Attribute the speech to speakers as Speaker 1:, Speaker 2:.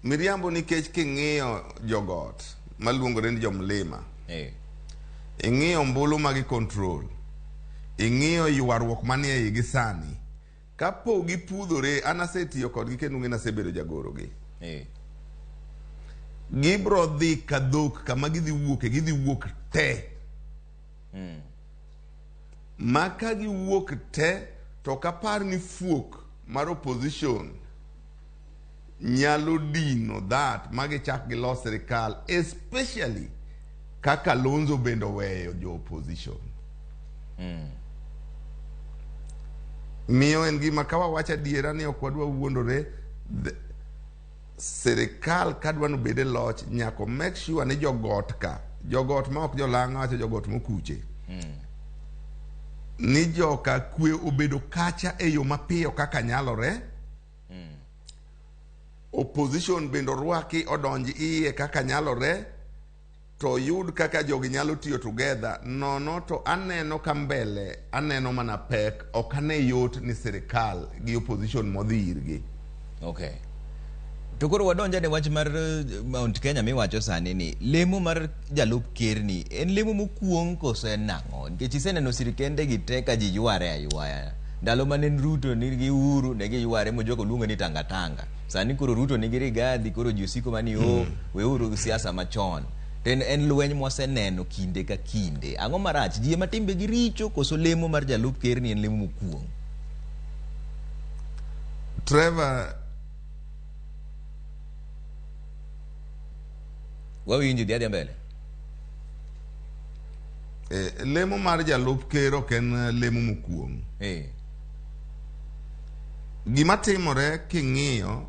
Speaker 1: Miriambo nikech king'iyo jogot maluongore ni jomlima. Ing'iyo ombulu magi control. Ing'iyo ywarruok manie igi sani. Kapo gipudhore, anasetiyo kodgi kendo ng'e nasebedo jagorogi. Gibro dhi ka dhok kama gidhi wuok te. Maka giwuok te, to kapar ni fuok mar opposition nyalo dino that magichak gilos sirikal, especially kaka Lonzo bendo weyo jo opposition. Miyo en gima kawa wacha diera ni ok wadwa wuondore. Sirikal kadwa no bede loch nyako make sure ni jogot ma ok jolang'a wacho jogot mokuche. Ni joka kwe obedo kacha e yo mapiyo kaka nyalore. Opposition bendo rwaki odonji iye kaka nyalore. To yud kaka jogi nyalo tiyo together. Nono to aneno kambele, aneno mana pek, ok ane yot ni sirikal gi opposition modhi irgi.
Speaker 2: Okay. To koro wadonja ne wach mar Mount Kenya miwacho sani ni lemo mar jalup ker ni en lemo mokuong kose nang'o nikech iseneno sirikende gi te ka ji yuare ayuaya. Ndalo manen Ruto nigi Uhuru negi yuare mo jogo luongo ni tanga. Sani koro Ruto nigi Rigathi, koro ji osiko mani weuru siasa machon. En lweny mwaseneno kinde ka kinde. Ang'o marach ji ema timbe gi richo koso lemo mar jalup ker ni en lemo mokuong?
Speaker 1: Trevor,
Speaker 2: wawinji dhiadhi mbele.
Speaker 1: Lemo mar jalup ker ok en lemo mokuong. Gima timore king'iyo